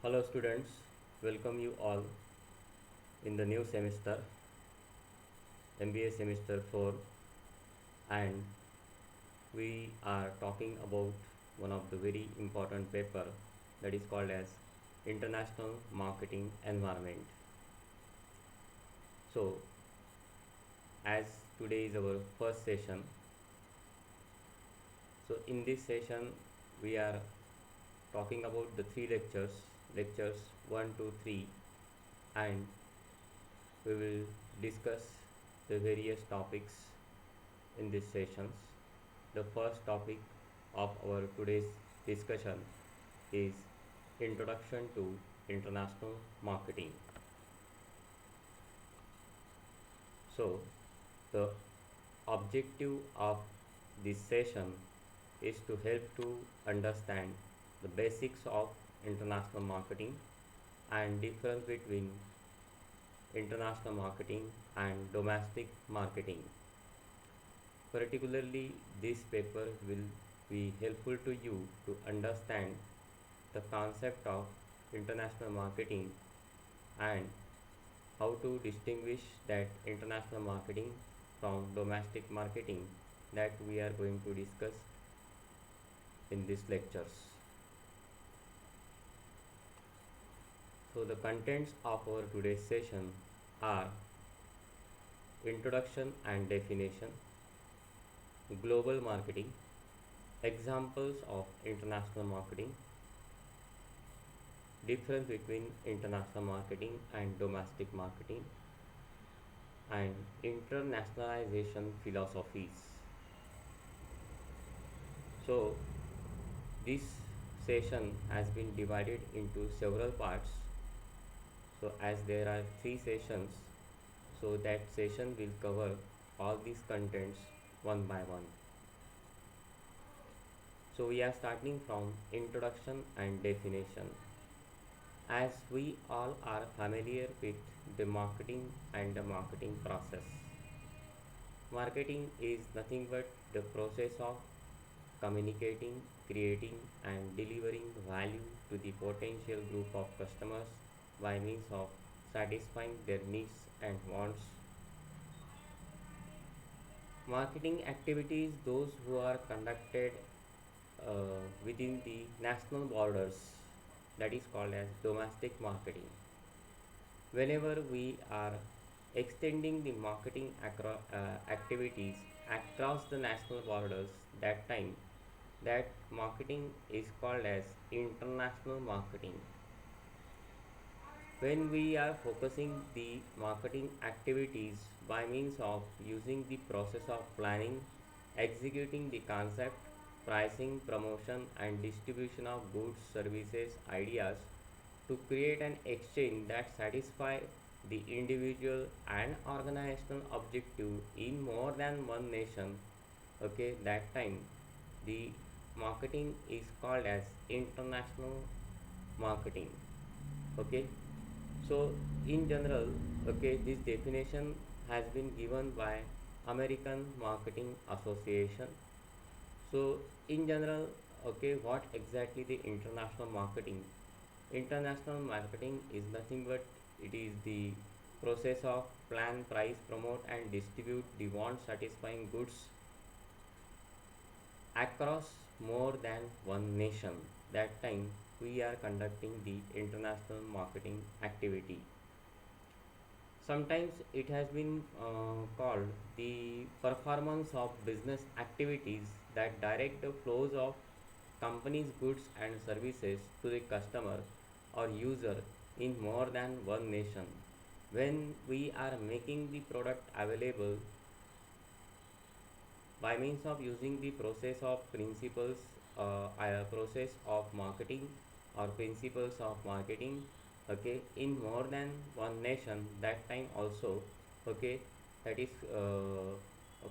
Hello students, welcome you all in the new semester MBA semester 4, and we are talking about one of the very important paper that is called as International Marketing Environment. So as today is our first session, so in this session we are talking about the three lectures 1, 2, 3, and we will discuss the various topics in these sessions. The first topic of our today's discussion is Introduction to International Marketing. So, the objective of this session is to help to understand the basics of international marketing and difference between international marketing and domestic marketing. Particularly, this paper will be helpful to you to understand the concept of international marketing and how to distinguish that international marketing from domestic marketing that we are going to discuss in these lectures. So the contents of our today's session are introduction and definition, global marketing, examples of international marketing, difference between international marketing and domestic marketing, and internationalization philosophies. So this session has been divided into several parts. So as there are three sessions, so that session will cover all these contents one by one. So we are starting from introduction and definition. As we all are familiar with the marketing and the marketing process. Marketing is nothing but the process of communicating, creating, and delivering value to the potential group of customers by means of satisfying their needs and wants. Marketing activities, those who are conducted within the national borders, that is called as domestic marketing. Whenever we are extending the marketing activities across the national borders, that time that marketing is called as international marketing. When we are focusing the marketing activities by means of using the process of planning, executing the concept, pricing, promotion, and distribution of goods, services, ideas to create an exchange that satisfy the individual and organizational objective in more than one nation, okay, that time the marketing is called as international marketing. Okay, so in general, okay, this definition has been given by American Marketing Association. So in general, okay, what exactly the international marketing? International marketing is nothing but it is the process of plan, price, promote, and distribute the want satisfying goods across more than one nation. That time we are conducting the international marketing activity. Sometimes it has been called the performance of business activities that direct the flows of company's goods and services to the customer or user in more than one nation. When we are making the product available by means of using the process of marketing or principles of marketing, okay, in more than one nation, that time also, okay, that is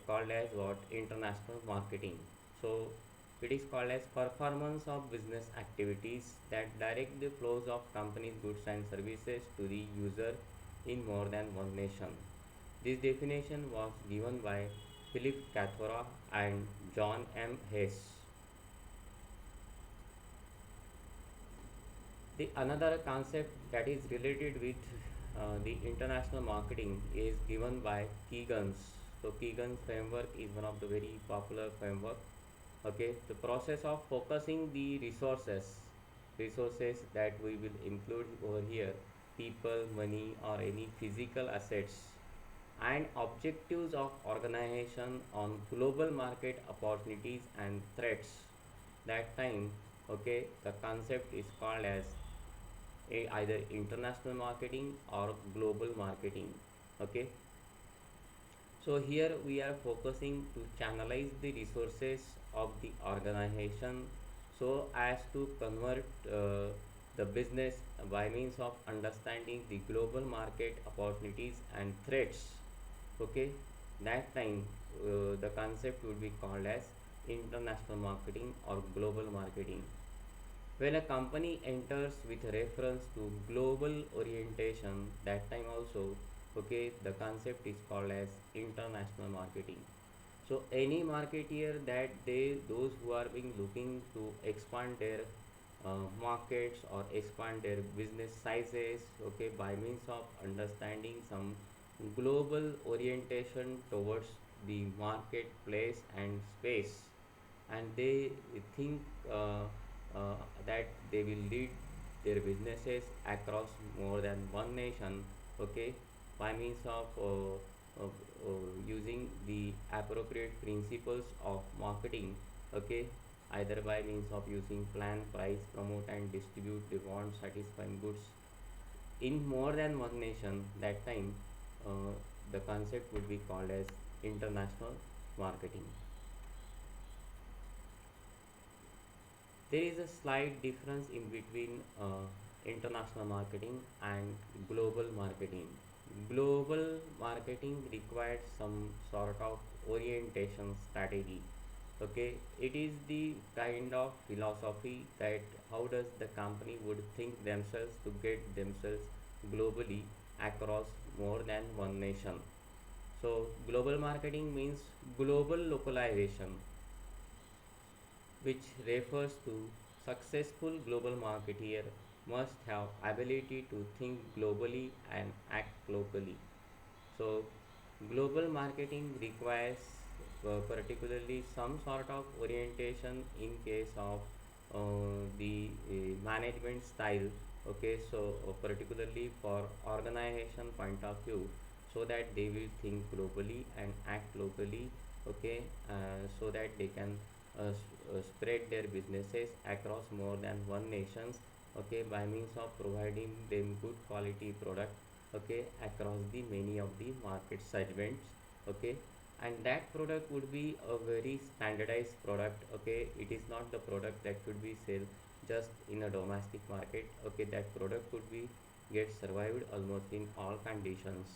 called as what, international marketing. So it is called as performance of business activities that direct the flows of company's goods and services to the user in more than one nation. This definition was given by Philip Cathora and John M. Hess. The another concept that is related with the international marketing is given by Keegan's. So Keegan's framework is one of the very popular framework. Okay, the process of focusing the resources that we will include over here, people, money, or any physical assets, and objectives of organization on global market opportunities and threats. That time, okay, the concept is called as either international marketing or global marketing. Okay, so here we are focusing to channelize the resources of the organization so as to convert the business by means of understanding the global market opportunities and threats. Okay, that time the concept would be called as international marketing or global marketing. When a company enters with reference to global orientation, that time also, okay, the concept is called as international marketing. So any marketeer that those who are being looking to expand their markets or expand their business sizes, okay, by means of understanding some global orientation towards the marketplace and space, and they think uh, that they will lead their businesses across more than one nation, okay, by means of using the appropriate principles of marketing, okay, either by means of using plan, price, promote, and distribute the want satisfying goods in more than one nation. That time uh, the concept would be called as international marketing. There is a slight difference in between international marketing and global marketing. Global marketing requires some sort of orientation strategy. Okay, it is the kind of philosophy that how does the company would think themselves to get themselves globally across more than one nation. So global marketing means global localization, which refers to successful global marketeer must have ability to think globally and act locally. So global marketing requires particularly some sort of orientation in case of the management style. Okay, so particularly for organization point of view, so that they will think globally and act locally. Okay, so that they can spread their businesses across more than one nations, okay, by means of providing them good quality product, okay, across the many of the market segments, okay, and that product would be a very standardized product. Okay, it is not the product that could be sold just in a domestic market. Okay, that product could be get survived almost in all conditions.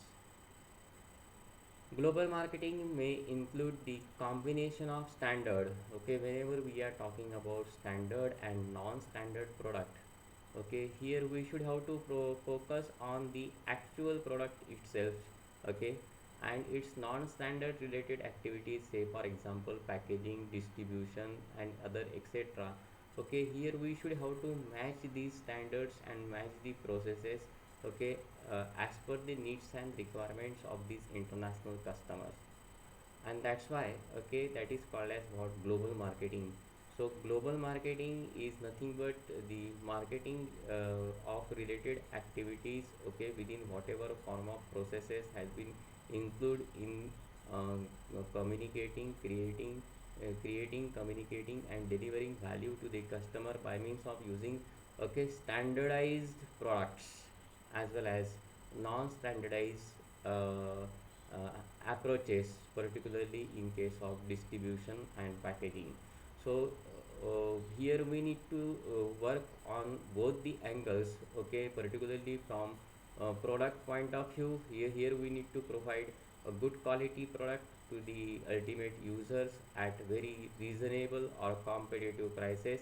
Global marketing may include the combination of standard, okay, whenever we are talking about standard and non-standard product, okay, here we should have to focus on the actual product itself, okay, and its non-standard related activities, say for example packaging, distribution, and other etc. Okay, here we should have to match these standards and match the processes, okay, as per the needs and requirements of these international customers. And that's why, okay, that is called as what global marketing. So global marketing is nothing but the marketing of related activities, okay, within whatever form of processes has been included in communicating, creating, communicating, and delivering value to the customer by means of using, okay, standardized products as well as non-standardized approaches, particularly in case of distribution and packaging. So here we need to work on both the angles, okay, particularly from product point of view. Here we need to provide a good quality product to the ultimate users at very reasonable or competitive prices.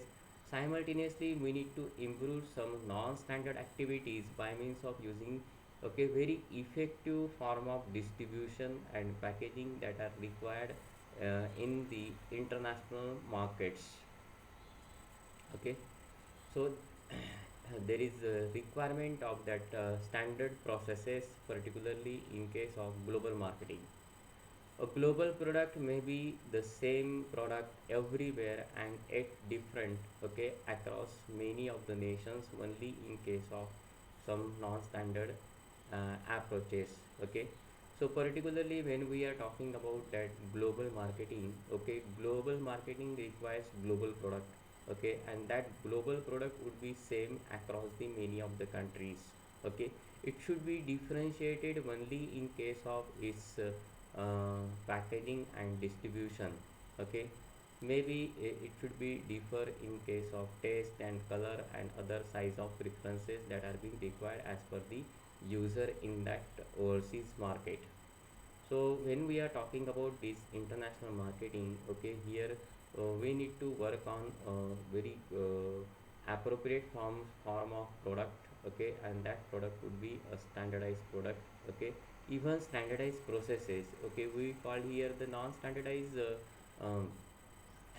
Simultaneously, we need to improve some non-standard activities by means of using, okay, very effective form of distribution and packaging that are required in the international markets. Okay, so there is a requirement of that standard processes, particularly in case of global marketing. A global product may be the same product everywhere and yet different, okay, across many of the nations, only in case of some non-standard approaches, okay. So particularly when we are talking about that global marketing, okay, global marketing requires global product, okay, and that global product would be same across the many of the countries, okay. It should be differentiated only in case of its packaging and distribution, okay. Maybe it should be differ in case of taste and color and other size of preferences that are being required as per the user in that overseas market. So when we are talking about this international marketing, okay, here we need to work on very appropriate form of product, okay, and that product would be a standardized product, okay. Even standardized processes, okay, we call here the non-standardized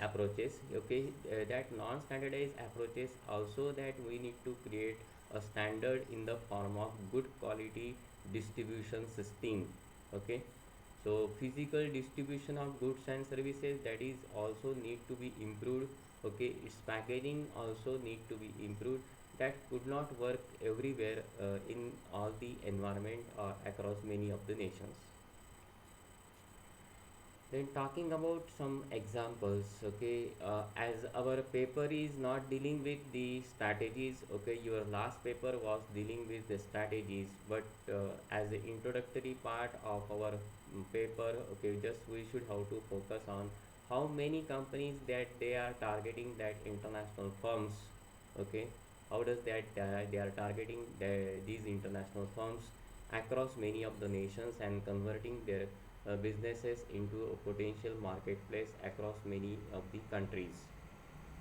approaches, okay. That non-standardized approaches also that we need to create a standard in the form of good quality distribution system, okay. So physical distribution of goods and services, that is also need to be improved, okay. Its packaging also need to be improved. That could not work everywhere in all the environment or across many of the nations. Then talking about some examples, okay, as our paper is not dealing with the strategies, okay, your last paper was dealing with the strategies, but as an introductory part of our paper, okay, just we should have to focus on how many companies that they are targeting that international firms, okay, how does that they are targeting these international firms across many of the nations and converting their businesses into a potential marketplace across many of the countries.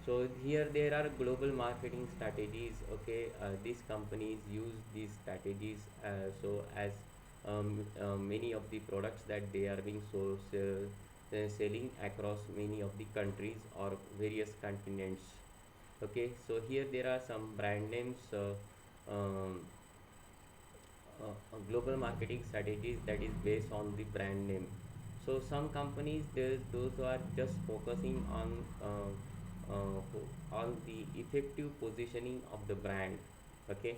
So here there are global marketing strategies, okay. These companies use these strategies so as many of the products that they are being selling across many of the countries or various continents, okay. So here there are some brand names, global marketing strategies that is based on the brand name. So some companies, there's those who are just focusing on the effective positioning of the brand, okay.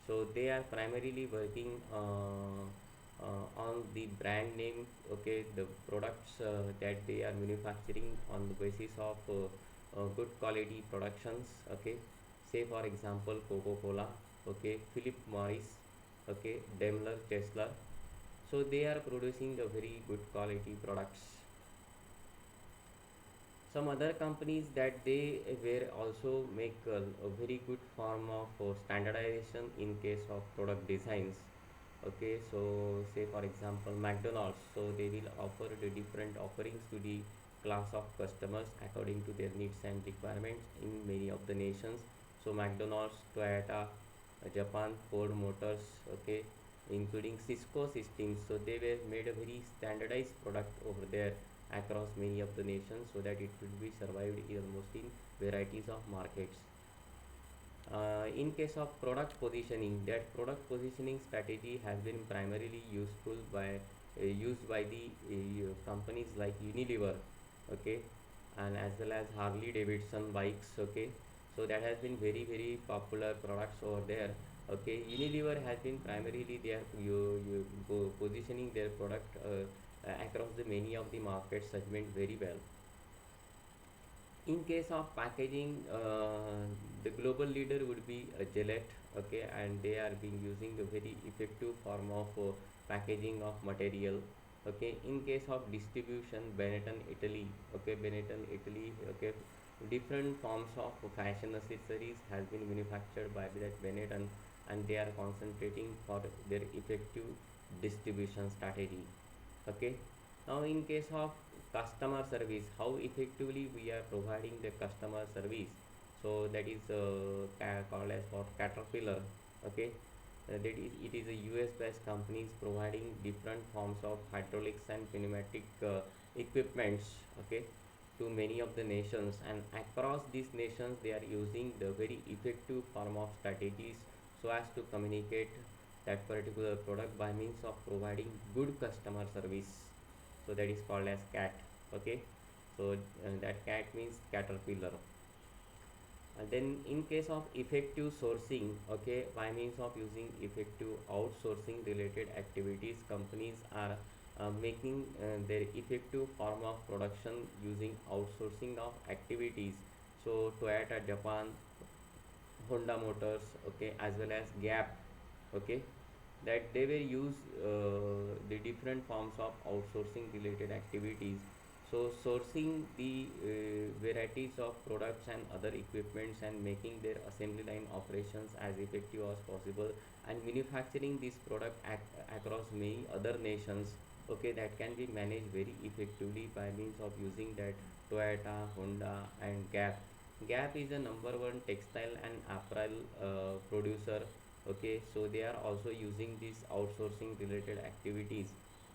So they are primarily working on the brand name, okay, the products that they are manufacturing on the basis of good quality productions, okay. Say for example Coca-Cola, okay, Philip Morris, okay, Daimler, Tesla. So they are producing a very good quality products. Some other companies that they were also make a very good form of standardization in case of product designs, okay. So say for example McDonald's, so they will offer the different offerings to the class of customers according to their needs and requirements in many of the nations. So McDonald's, Toyota, Japan, Ford Motors, okay, including Cisco systems, so they were made a very standardized product over there across many of the nations so that it will be survived in almost in varieties of markets. In case of product positioning, that product positioning strategy has been primarily used by the companies like Unilever, okay, and as well as Harley Davidson bikes, okay. So that has been very popular products over there, okay. Unilever has been primarily they are positioning their product across the many of the market segment very well. In case of packaging, the global leader would be Gillette, okay, and they are being using a very effective form of packaging of material, okay. In case of distribution, Benetton Italy, okay, Benetton Italy, okay, different forms of fashion accessories has been manufactured by that Benetton, and they are concentrating for their effective distribution strategy, okay. Now in case of customer service, how effectively we are providing the customer service, so that is called as for Caterpillar, okay. That is it is a US based companies providing different forms of hydraulics and pneumatic equipments, okay. to many of the nations, and across these nations they are using the very effective form of strategies so as to communicate that particular product by means of providing good customer service. So that is called as cat. Okay, so that cat means caterpillar. And then in case of effective sourcing, okay, by means of using effective outsourcing related activities, companies are making their effective form of production using outsourcing of activities. So Toyota Japan, Honda Motors, okay, as well as Gap, okay, that they will use the different forms of outsourcing related activities. So sourcing the varieties of products and other equipments and making their assembly line operations as effective as possible, and manufacturing this product across many other nations, okay, that can be managed very effectively by means of using that Toyota, Honda and Gap. Gap is a number one textile and apparel producer. Okay, so they are also using these outsourcing related activities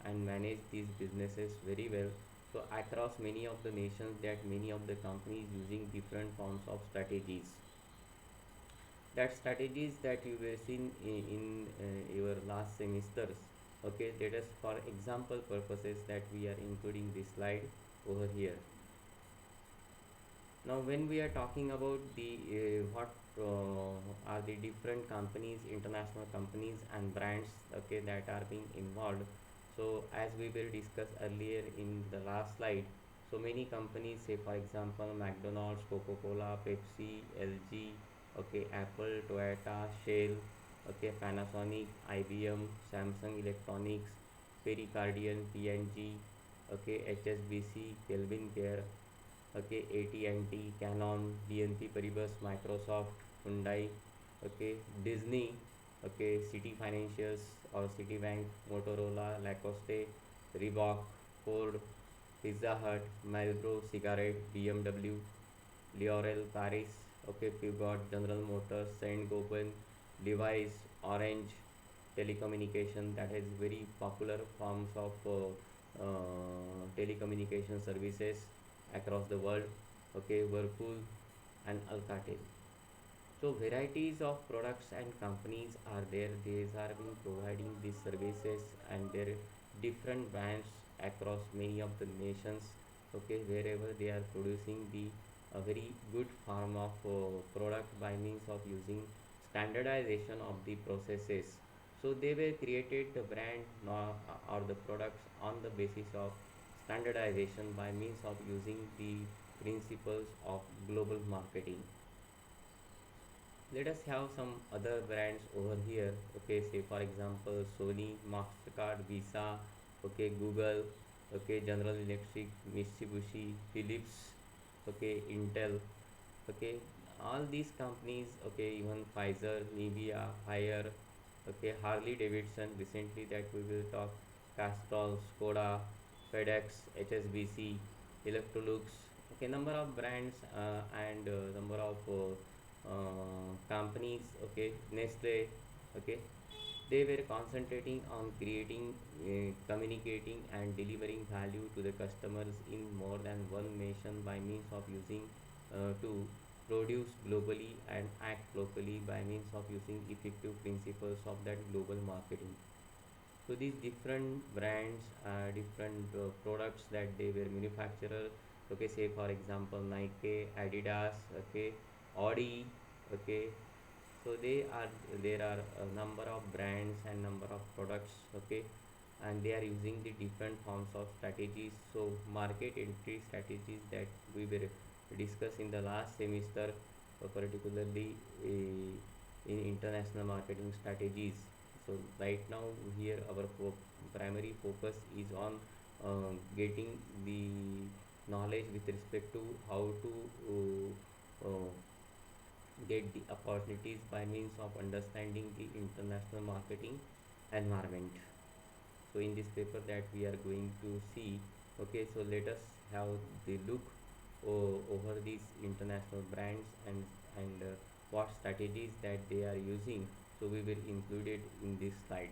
and manage these businesses very well. So across many of the nations, that many of the companies using different forms of strategies, that strategies that you were seen in your last semesters. Okay, let us for example purposes that we are including this slide over here. Now when we are talking about the what are the different companies, international companies and brands, okay, that are being involved. So as we will discuss earlier in the last slide, so many companies, say for example McDonald's, Coca-Cola, Pepsi, LG, okay, Apple, Toyota, Shell, okay, Panasonic, IBM, Samsung Electronics, Pericardian, P&G, okay, HSBC, Kelvin Care, okay, AT&T, Canon, BNP Paribas, Microsoft, Hyundai, okay, Disney, okay, City Financials or Citibank, Motorola, Lacoste, Reebok, Ford, Pizza Hut, Marlboro Cigarette, BMW, L'Oreal Paris, okay, Peugeot, General Motors, Saint Gobain, Levi's, Orange, telecommunication, that is very popular forms of telecommunication services across the world, okay, Whirlpool and Alcatel. So varieties of products and companies are there. These are being providing these services and their different brands across many of the nations. Okay, wherever they are producing the a very good form of product by means of using standardization of the processes. So they were created the brand or the products on the basis of standardization by means of using the principles of global marketing. Let us have some other brands over here. Okay, say for example Sony, Mastercard, Visa, okay, Google, okay, General Electric, Mitsubishi, Philips, okay, Intel, okay, all these companies, okay, even Pfizer, Nivea, Haier, okay, Harley Davidson recently that we will talk, Castrol, Skoda, FedEx, HSBC, Electrolux, okay, number of brands and number of companies, okay, Nestle, okay, they were concentrating on creating, communicating and delivering value to the customers in more than one nation by means of using to produce globally and act locally by means of using effective principles of that global marketing. So these different brands, different products that they were manufacturer, okay, say for example Nike, Adidas, okay, Audi, okay, so they are, there are a number of brands and number of products, okay, and they are using the different forms of strategies. So market entry strategies that we will discuss in the last semester, particularly in international marketing strategies. So right now here our primary focus is on getting the knowledge with respect to how to get the opportunities by means of understanding the international marketing environment. So in this paper that we are going to see, okay, so let us have the look over these international brands and what strategies that they are using. So we will include it in this slide.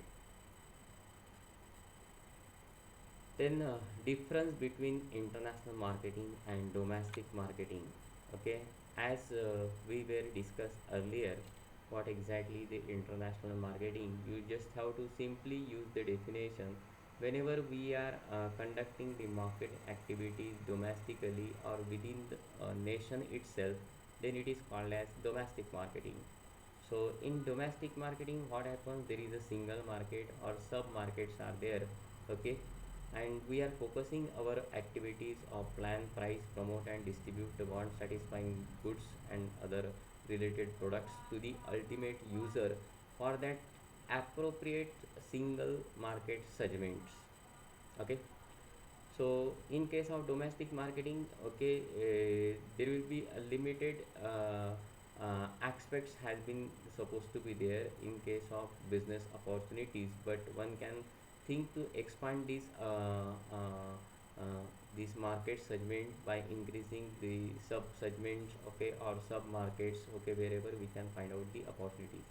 Then difference between international marketing and domestic marketing. Okay, as we were discussed earlier, what exactly the international marketing? You just have to simply use the definition. Whenever we are conducting the market activities domestically or within the nation itself, then it is called as domestic marketing. So in domestic marketing, what happens? There is a single market or sub markets are there. Okay, and we are focusing our activities of plan, price, promote, and distribute the want satisfying goods and other related products to the ultimate user for that appropriate single market segments. Okay, so in case of domestic marketing, okay, there will be a limited aspects has been supposed to be there in case of business opportunities, but one can think to expand this market segment by increasing the sub segments, okay, or sub markets, okay, wherever we can find out the opportunities.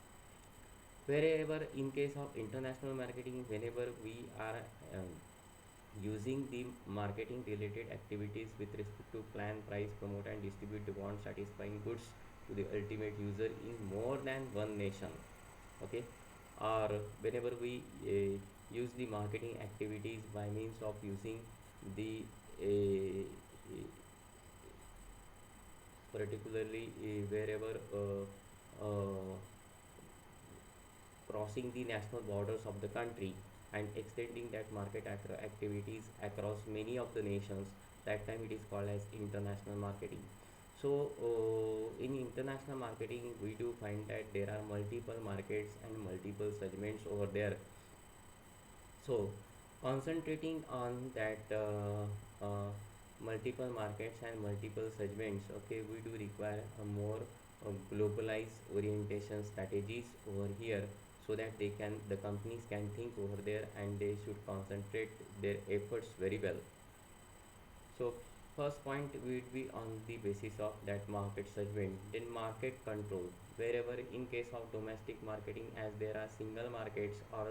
Wherever in case of international marketing, whenever we are um, using the marketing related activities with respect to plan, price, promote, and distribute the want satisfying goods to the ultimate user in more than one nation. Okay, or whenever we use the marketing activities by means of using the particularly wherever crossing the national borders of the country and extending that market activities across many of the nations, that time it is called as international marketing. So in international marketing we do find that there are multiple markets and multiple segments over there. So concentrating on that multiple markets and multiple segments, okay, we do require a more globalized orientation strategies over here, so that the companies can think over there and they should concentrate their efforts very well. So first point will be on the basis of that market segment. Then market control. Wherever in case of domestic marketing, as there are single markets or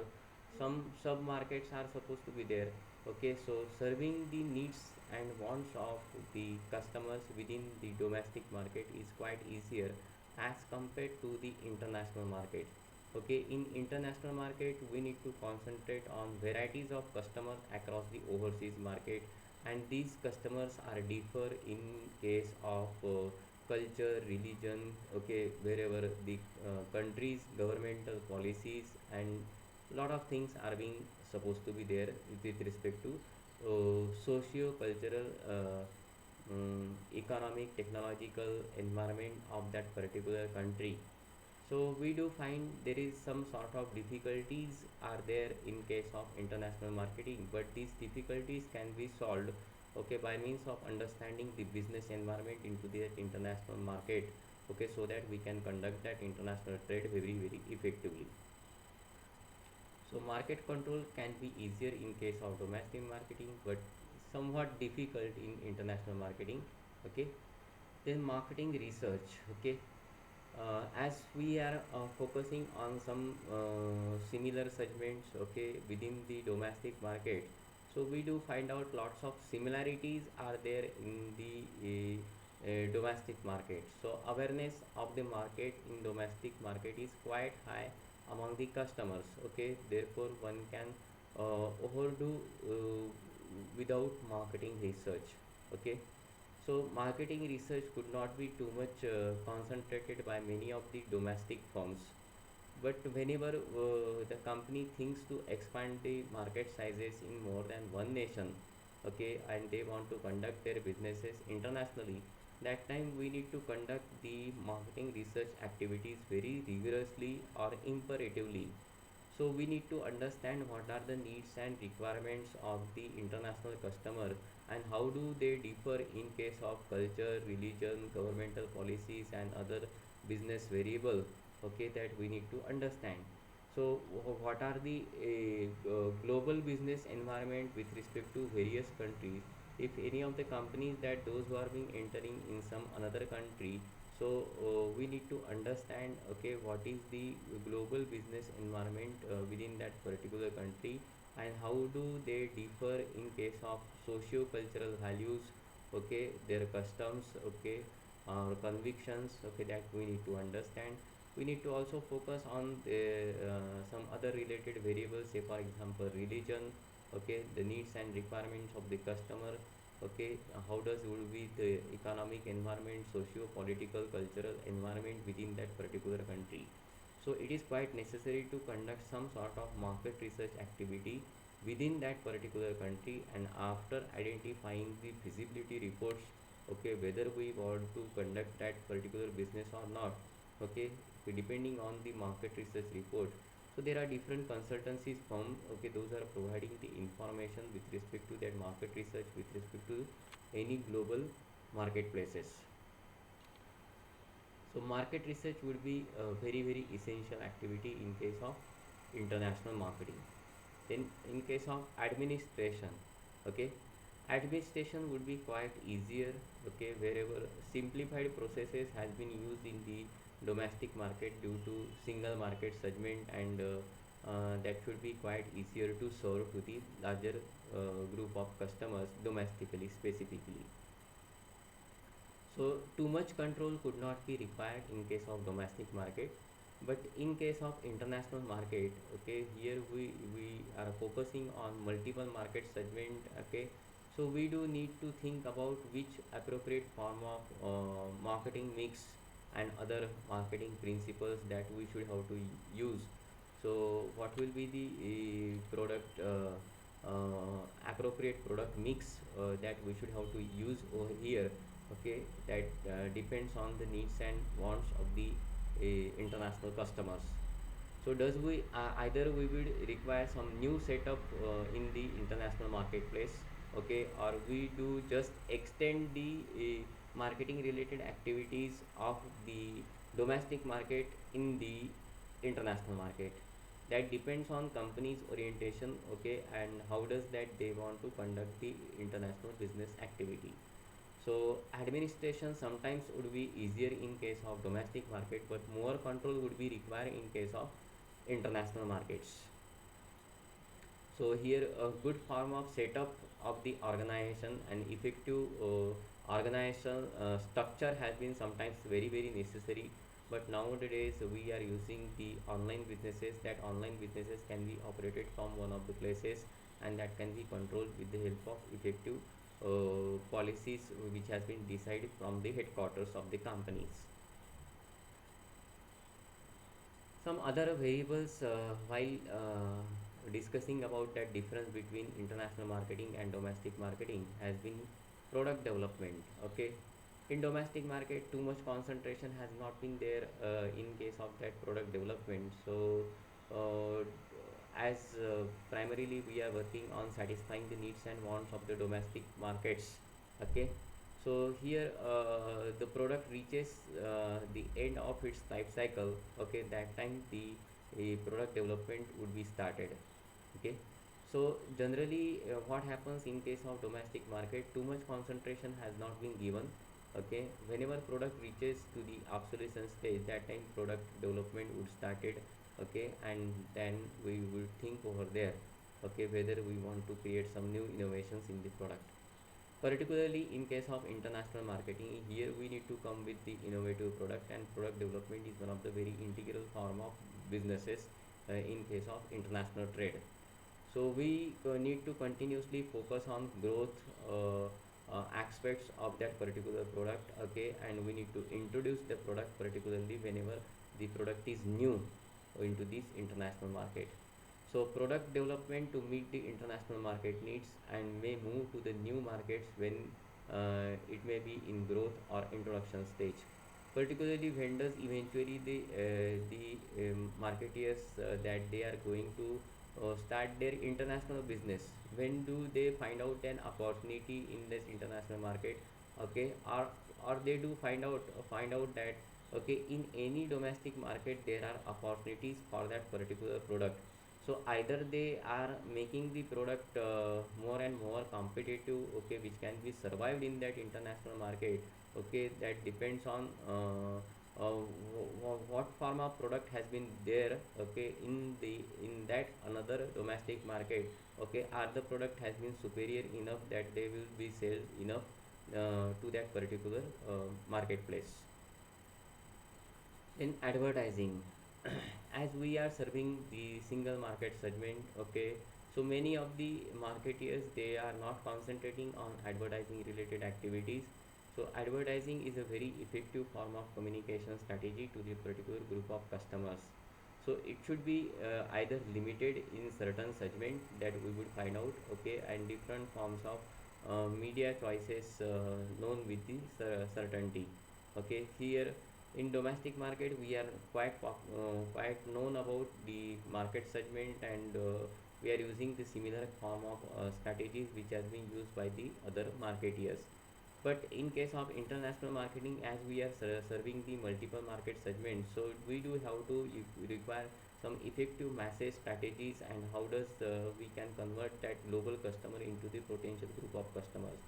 some sub markets are supposed to be there. Okay, so serving the needs and wants of the customers within the domestic market is quite easier as compared to the international market. Okay, in international market we need to concentrate on varieties of customers across the overseas market, and these customers are differ in case of culture, religion, okay, wherever the countries governmental policies and lot of things are being supposed to be there with respect to socio cultural economic technological environment of that particular country. So we do find there is some sort of difficulties are there in case of international marketing, but these difficulties can be solved, okay, by means of understanding the business environment into the international market, okay, so that we can conduct that international trade very effectively. So market control can be easier in case of domestic marketing, but somewhat difficult in international marketing. Okay. Then marketing research. Okay. As we are focusing on some similar segments, okay, within the domestic market, so we do find out lots of similarities are there in the domestic market. So awareness of the market in domestic market is quite high among the customers. Okay, therefore one can overdo without marketing research. Okay, so marketing research could not be too much concentrated by many of the domestic firms. But whenever the company thinks to expand the market sizes in more than one nation, okay, and they want to conduct their businesses internationally, that time we need to conduct the marketing research activities very rigorously or imperatively. So we need to understand what are the needs and requirements of the international customer and how do they differ in case of culture, religion, governmental policies and other business variable, okay, that we need to understand. So what are the global business environment with respect to various countries? If any of the companies that those who are being entering in some another country, so we need to understand, okay, what is the global business environment within that particular country, and how do they differ in case of socio-cultural values, okay, their customs, okay, or convictions, okay, that we need to understand. We need to also focus on some other related variables, say for example religion, okay, the needs and requirements of the customer, okay, how does would be the economic environment, socio-political, cultural environment within that particular country. So it is quite necessary to conduct some sort of market research activity within that particular country, and after identifying the feasibility reports, okay, whether we want to conduct that particular business or not, okay, depending on the market research report. So there are different consultancies firm, okay, those are providing the information with respect to that market research with respect to any global marketplaces. So market research would be a very very essential activity in case of international marketing. Then in case of administration, okay, administration would be quite easier, okay, wherever simplified processes has been used in the domestic market due to single market segment, and that should be quite easier to serve to the larger group of customers domestically specifically. So too much control could not be required in case of domestic market, but in case of international market, okay, here we are focusing on multiple market segment, okay. So we do need to think about which appropriate form of marketing mix and other marketing principles that we should have to use. So what will be the product appropriate product mix that we should have to use over here, okay, that depends on the needs and wants of the international customers. So does we either we will require some new setup in the international marketplace, okay, or we do just extend the marketing related activities of the domestic market in the international market. That depends on company's orientation, okay, and how does that they want to conduct the international business activity. So administration sometimes would be easier in case of domestic market, but more control would be required in case of international markets. So here a good form of setup of the organization and effective organizational structure has been sometimes very very necessary. But nowadays we are using the online businesses. That online businesses can be operated from one of the places, and that can be controlled with the help of effective policies which has been decided from the headquarters of the companies. Some other variables while discussing about that difference between international marketing and domestic marketing has been product development, okay. In domestic market too much concentration has not been there in case of that product development. So uh, as primarily we are working on satisfying the needs and wants of the domestic markets, okay. So here the product reaches the end of its life cycle, okay, that time the product development would be started, okay. So generally what happens in case of domestic market, too much concentration has not been given, okay. Whenever product reaches to the obsolescence stage, that time product development would started, okay, and then we will think over there, okay, whether we want to create some new innovations in the product. Particularly in case of international marketing, here we need to come with the innovative product, and product development is one of the very integral form of businesses in case of international trade. So we need to continuously focus on growth aspects of that particular product, okay, and we need to introduce the product particularly whenever the product is new into this international market. So product development to meet the international market needs and may move to the new markets when it may be in growth or introduction stage. Particularly vendors eventually the marketeers that they are going to start their international business. When do they find out an opportunity in this international market, okay, or they do find out that, okay, in any domestic market there are opportunities for that particular product. So either they are making the product more and more competitive, okay, which can be survived in that international market, okay, that depends on what form of product has been there, okay, in that another domestic market, okay, are the product has been superior enough that they will be sold enough to that particular marketplace. In advertising, as we are serving the single market segment, okay, so many of the marketeers, they are not concentrating on advertising related activities. So advertising is a very effective form of communication strategy to the particular group of customers. So it should be either limited in certain segment that we would find out, okay, and different forms of media choices known with the certainty. Okay, here in domestic market we are quite known about the market segment, and we are using the similar form of strategies which has been used by the other marketeers. But in case of international marketing, as we are serving the multiple market segments, so we do have to require some effective message strategies, and how does we can convert that global customer into the potential group of customers.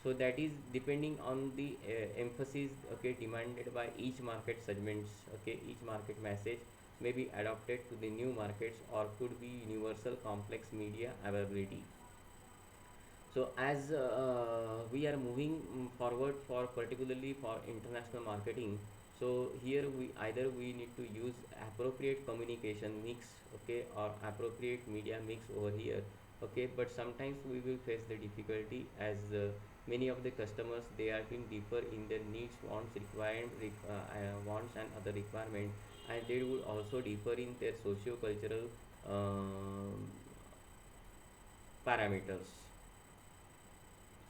So that is depending on the emphasis, okay, demanded by each market segments, okay, each market message may be adapted to the new markets or could be universal complex media availability. So as we are moving forward for particularly for international marketing, so here we either we need to use appropriate communication mix, okay, or appropriate media mix over here, okay, but sometimes we will face the difficulty as many of the customers, they are being deeper in their needs, wants, wants and other requirement, and they will also differ in their socio cultural parameters.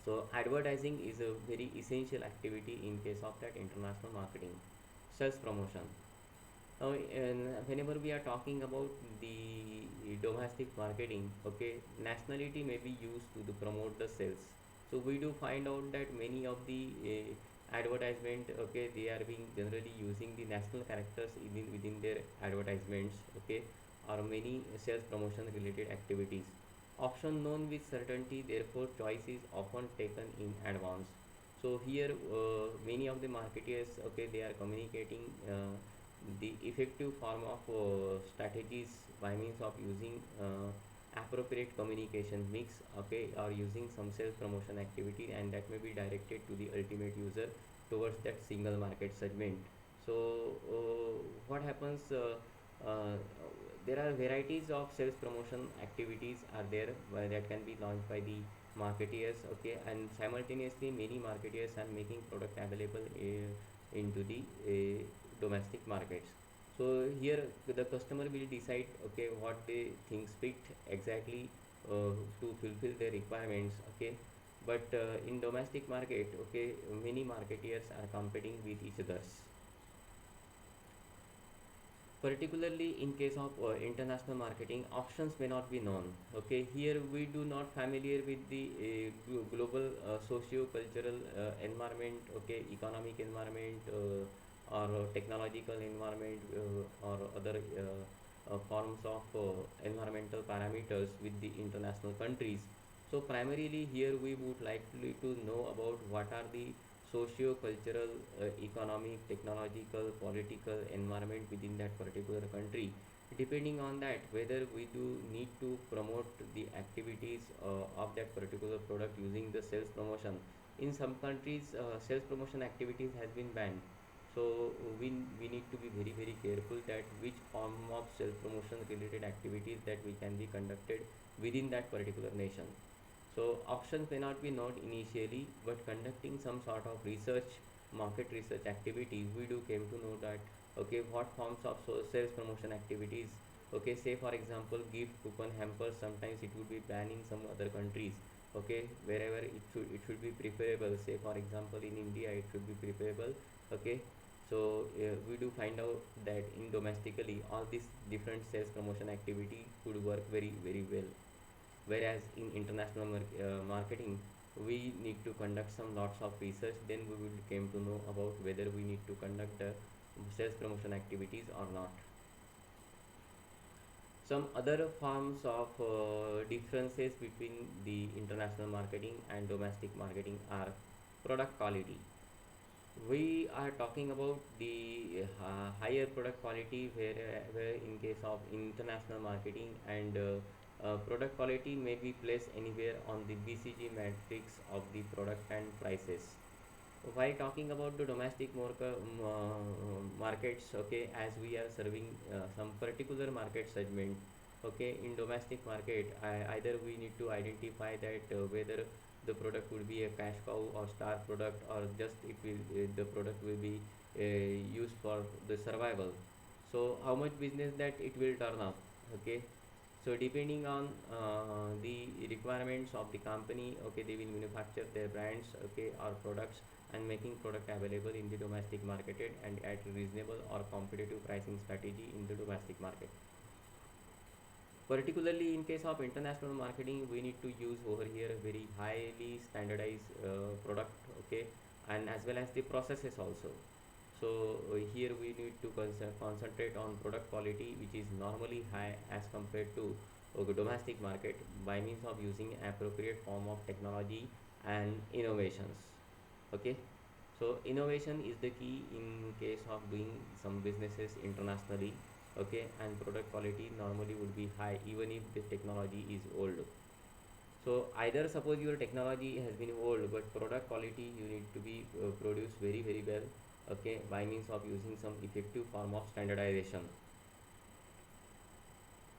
So advertising is a very essential activity in case of that international marketing. Sales promotion. Now, whenever we are talking about the domestic marketing, okay, nationality may be used to promote the sales. So we do find out that many of the advertisement, okay, they are being generally using the national characters within their advertisements, okay, or many sales promotion related activities. Option known with certainty, therefore choice is often taken in advance. So here many of the marketers, okay, they are communicating the effective form of strategies by means of using appropriate communication mix, okay, or using some sales promotion activity, and that may be directed to the ultimate user towards that single market segment. So what happens, uh, there are varieties of sales promotion activities are there that can be launched by the marketeers, okay, and simultaneously many marketeers are making product available into the domestic markets. So here the customer will decide, okay, what they think fit exactly to fulfill their requirements, okay. But in domestic market, okay, many marketeers are competing with each others, particularly in case of international marketing. Options may not be known, okay. Here we do not familiar with the global socio-cultural environment, okay, economic environment, or technological environment, or other forms of environmental parameters with the international countries. So primarily here we would like to know about what are the socio-cultural, economic, technological, political environment within that particular country. Depending on that, whether we do need to promote the activities of that particular product using the sales promotion. In some countries, sales promotion activities has been banned. So we need to be very careful that which form of sales promotion related activities that we can be conducted within that particular nation. So options may not be known initially, but conducting some sort of research, market research activity, we do came to know that, okay, what forms of sales promotion activities, okay, say for example gift coupon hampers, sometimes it would be banned in some other countries, okay, wherever it should be preferable, say for example in India it should be preferable, okay. So we do find out that in domestically all these different sales promotion activity could work very well, whereas in international marketing we need to conduct some lots of research, then we will came to know about whether we need to conduct sales promotion activities or not. Some other forms of differences between the international marketing and domestic marketing are product quality. We are talking about the higher product quality, where in case of international marketing and product quality may be placed anywhere on the BCG matrix of the product and prices. While talking about the domestic markets, okay, as we are serving some particular market segment, okay, in domestic market, either we need to identify that whether the product will be a cash cow or star product, or just it will the product will be used for the survival. So how much business that it will turn up, okay. So depending on the requirements of the company, okay, they will manufacture their brands, okay, or products, and making product available in the domestic market and at reasonable or competitive pricing strategy in the domestic market. Particularly in case of international marketing, we need to use over here very highly standardized product, okay, and as well as the processes also. So here we need to concentrate on product quality, which is normally high as compared to domestic market, by means of using appropriate form of technology and innovations, okay. So innovation is the key in case of doing some businesses internationally, okay, and product quality normally would be high even if the technology is old. So either suppose your technology has been old, but product quality you need to be produced very very well, okay, by means of using some effective form of standardization.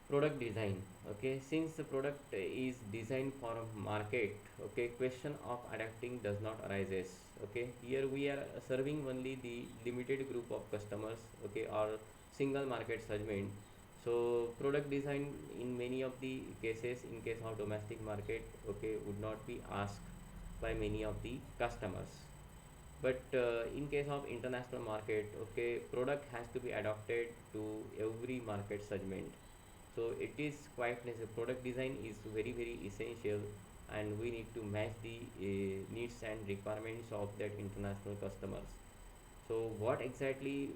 Product design, okay, since the product is designed for a market, okay, question of adapting does not arises, okay. Here we are serving only the limited group of customers, okay, or single market segment. So product design in many of the cases, in case of domestic market, okay, would not be asked by many of the customers. But in case of international market, okay, product has to be adapted to every market segment. So it is quite necessary. Product design is very very essential, and we need to match the needs and requirements of that international customers. So what exactly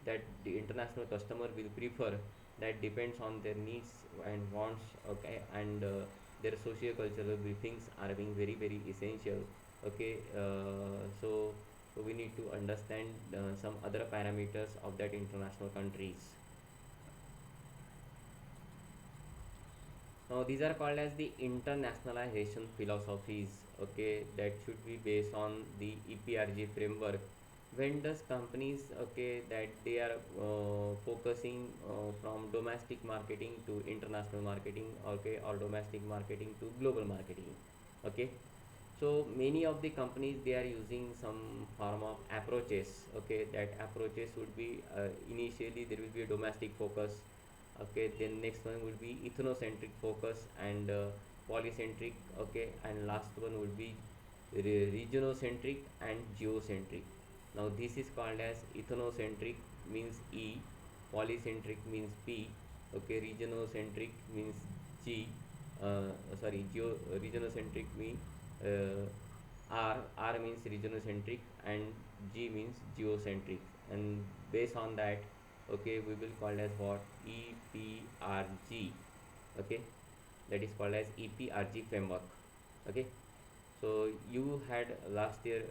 that the international customer will prefer, that depends on their needs and wants, okay, and their socio-cultural briefings are being very very essential, okay. So we need to understand some other parameters of that international countries. Now these are called as the internationalization philosophies, okay, that should be based on the EPRG framework. When does companies, okay, that they are focusing from domestic marketing to international marketing, okay, or domestic marketing to global marketing, okay. So many of the companies, they are using some form of approaches, okay. That approaches would be initially there will be a domestic focus, okay, then next one would be ethnocentric focus, and polycentric, okay, and last one would be regionocentric and geocentric. Now this is called as ethnocentric, means E, polycentric means P, okay, regionocentric means G, sorry, regionocentric means R means regionocentric, and G means geocentric, and based on that, okay, we will call as what, EPRG, okay, that is called as EPRG framework, okay. So you had last year,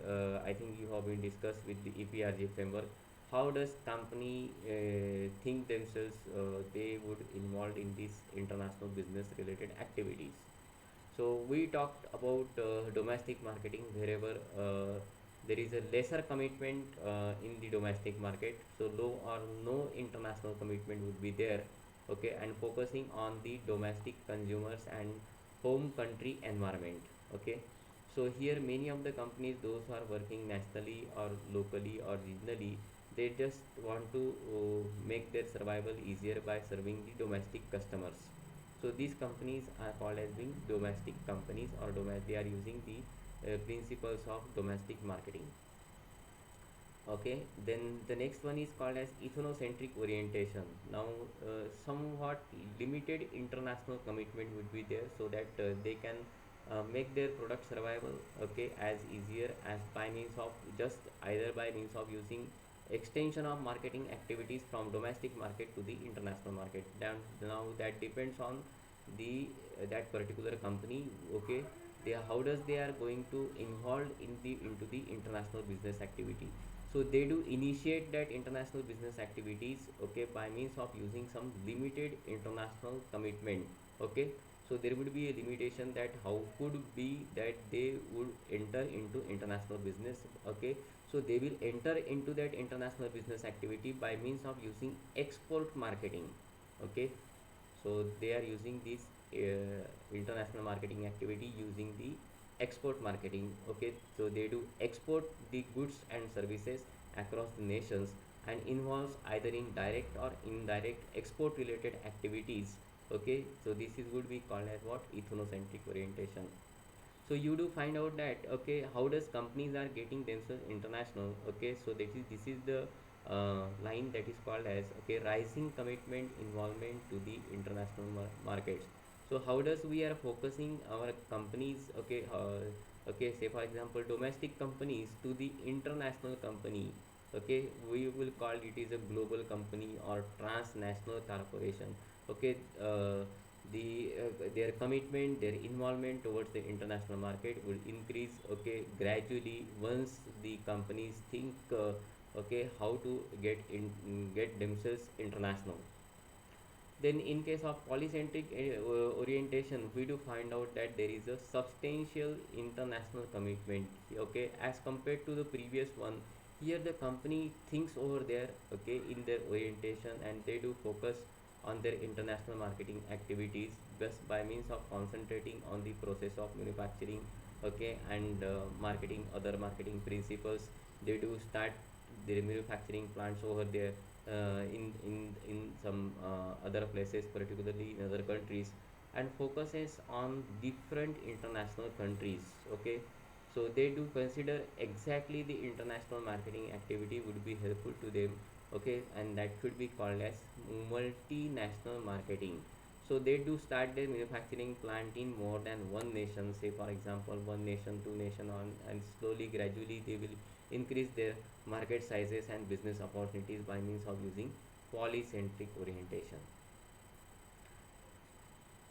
I think you have been discussed with the EPRG framework. How does company think themselves they would involved in this international business related activities? So we talked about domestic marketing, wherever there is a lesser commitment in the domestic market, so low or no international commitment would be there, okay, and focusing on the domestic consumers and home country environment, okay. So here many of the companies, those who are working nationally or locally or regionally, they just want to make their survival easier by serving the domestic customers. So these companies are called as being domestic companies, or they are using the principles of domestic marketing, okay. Then the next one is called as ethnocentric orientation. Now somewhat limited international commitment would be there, so that they can make their product survival, okay, as easier as by means of just either by means of using extension of marketing activities from domestic market to the international market. Then now that depends on the that particular company, okay, how does they are going to involve in the into the international business activity. So they do initiate that international business activities, okay, by means of using some limited international commitment, okay. So there would be a limitation that how could be that they would enter into international business, okay. So they will enter into that international business activity by means of using export marketing, okay. So they are using this international marketing activity using the export marketing, okay. So they do export the goods and services across the nations and involves either in direct or indirect export related activities, okay. So this is would be called as what, ethnocentric orientation. So you do find out that, okay, how does companies are getting themselves international, okay. So this is the line that is called as, okay, rising commitment involvement to the international markets. So how does we are focusing our companies, okay, okay, say for example domestic companies to the international company, okay, we will call it is a global company or transnational corporation, okay. Their commitment, their involvement towards the international market will increase, okay, gradually once the companies think, okay, how to get themselves international. Then in case of polycentric orientation, we do find out that there is a substantial international commitment, okay, as compared to the previous one. Here the company thinks over there, okay, in their orientation, and they do focus on their international marketing activities just by means of concentrating on the process of manufacturing, okay, and marketing, other marketing principles. They do start their manufacturing plants over there, in some other places, particularly in other countries, and focuses on different international countries, okay. So they do consider exactly the international marketing activity would be helpful to them, okay, and that should be called as multinational marketing. So they do start their manufacturing plant in more than one nation, say for example one nation, two nation on, and slowly gradually they will increase their market sizes and business opportunities by means of using polycentric orientation.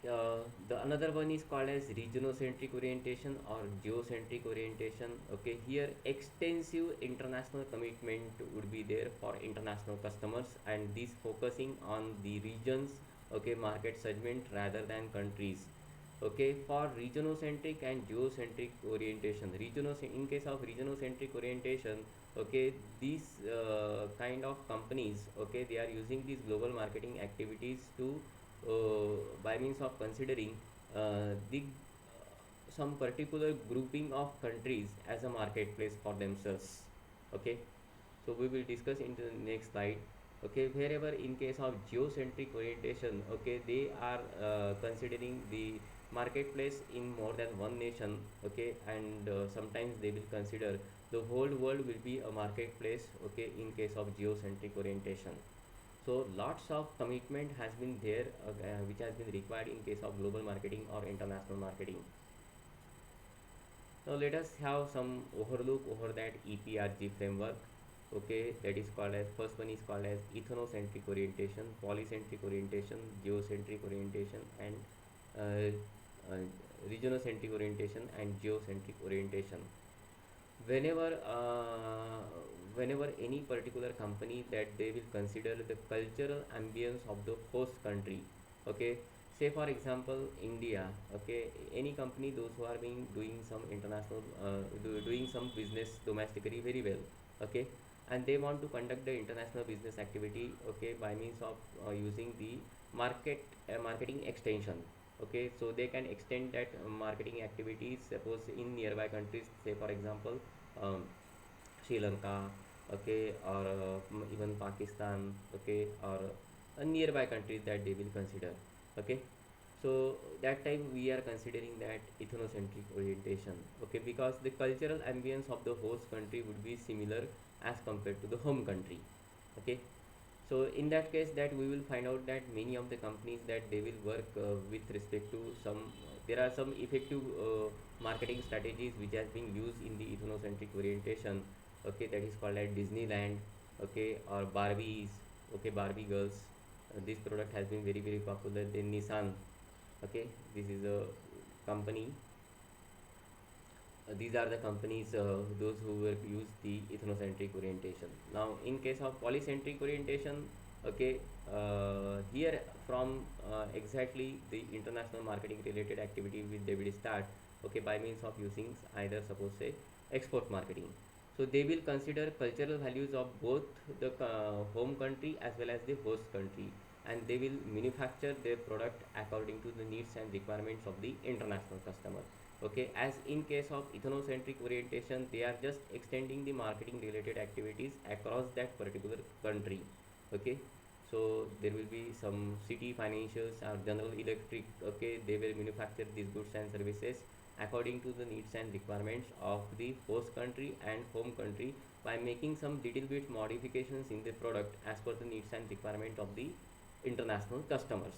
uh, the another one is called as regionocentric orientation or geocentric orientation, okay. Here extensive international commitment would be there for international customers, and this focusing on the regions, okay, market segment rather than countries, okay. For regionocentric and geocentric orientation, in case of regionocentric orientation, okay, these kind of companies, okay, they are using these global marketing activities to, by means of considering the some particular grouping of countries as a marketplace for themselves, okay. So we will discuss into the next slide, okay. Wherever in case of geocentric orientation, okay, they are considering the marketplace in more than one nation, okay, and sometimes they will consider the whole world will be a marketplace, okay, in case of geocentric orientation. So lots of commitment has been there, which has been required in case of global marketing or international marketing. Now let us have some overlook over that EPRG framework. Okay, that is called as, first one is called as ethnocentric orientation, polycentric orientation, geocentric orientation, and uh, uh, regionocentric orientation and geocentric orientation. Whenever whenever any particular company that they will consider the cultural ambience of the host country, okay. Say for example India, okay, any company those who are being doing some international doing some business domestically very well, okay, and they want to conduct the international business activity, okay, by means of using the marketing extension, okay. So they can extend that marketing activities, suppose in nearby countries, say for example um, Sri Lanka, okay, or even Pakistan, okay, or nearby countries that they will consider, okay. So that time we are considering that ethnocentric orientation, okay, because the cultural ambience of the host country would be similar as compared to the home country, okay. So in that case, that we will find out that many of the companies that they will work with respect to some, there are some effective marketing strategies which has been used in the ethnocentric orientation, okay, that is called as Disneyland, okay, or Barbies, okay, Barbie girls. This product has been very popular. Then Nissan, okay, this is a company, These are the companies those who will use the ethnocentric orientation. Now in case of polycentric orientation, okay, here from exactly the international marketing related activity which they will start, okay, by means of using either suppose say export marketing. So they will consider cultural values of both the home country as well as the host country, and they will manufacture their product according to the needs and requirements of the international customer. Okay, as in case of ethnocentric orientation, they are just extending the marketing related activities across that particular country. Okay, so there will be some city financials or general electric, okay, they will manufacture these goods and services according to the needs and requirements of the host country and home country, by making some little bit modifications in the product as per the needs and requirement of the international customers.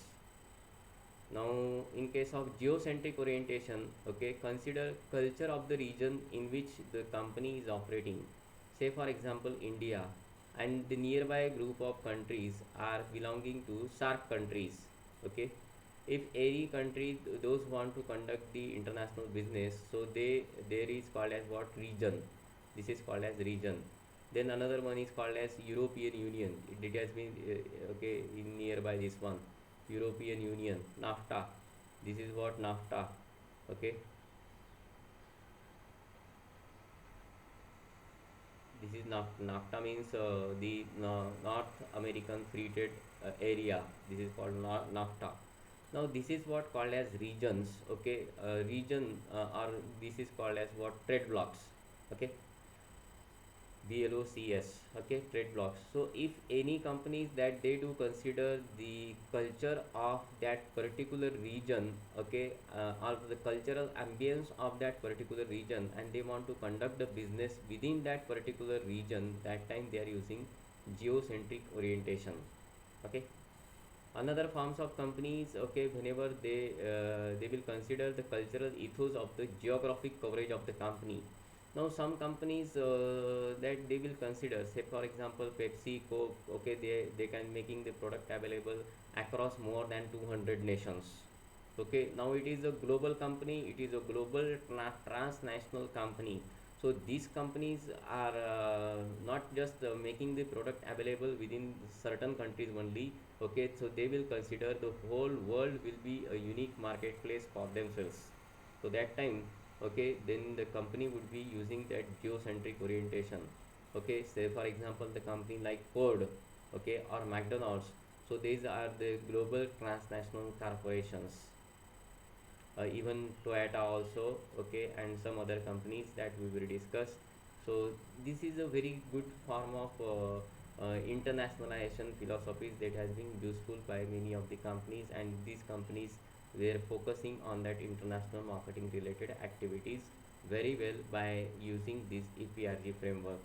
Now in case of geocentric orientation, okay, consider culture of the region in which the company is operating. Say for example India, and the nearby group of countries are belonging to SARC countries. Okay, if any country those want to conduct the international business, so they there is called as what, region. This is called as region. Then another one is called as European Union. It has been okay, in nearby this one, European Union, NAFTA. This is what NAFTA. Okay, this is NAFTA means the North American Free Trade Area. This is called NAFTA. Now this is what called as regions. Okay, region or this is called as what, trade blocks. Okay, BLOCS, okay, trade blocks. So if any companies that they do consider the culture of that particular region, okay, or the cultural ambience of that particular region, and they want to conduct the business within that particular region, that time they are using geocentric orientation. Okay, another forms of companies, okay, whenever they will consider the cultural ethos of the geographic coverage of the company. Now some companies that they will consider, say for example Pepsi, Coke, okay, they can making the product available across more than 200 nations. Okay, now it is a global company, it is a global transnational company. So these companies are not just making the product available within certain countries only. Okay, so they will consider the whole world will be a unique marketplace for themselves. So that time, okay, then the company would be using that geocentric orientation. Okay, say for example the company like Ford, okay, or McDonald's. So these are the global transnational corporations. Even Toyota also, okay, and some other companies that we will discuss. So this is a very good form of internationalization philosophies that has been useful by many of the companies, and these companies were focusing on that international marketing related activities very well by using this EPRG framework.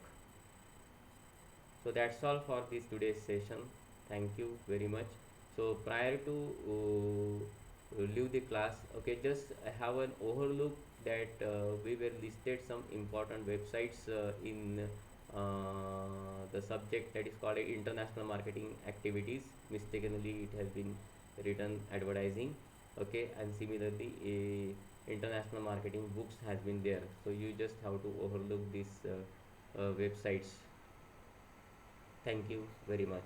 So that's all for this today's session. Thank you very much. So prior to leave the class, okay, just have an overlook that we were listed some important websites in the subject that is called international marketing activities. Mistakenly it has been written advertising. Okay, and similarly a international marketing books has been there, so you just have to overlook these websites. Thank you very much.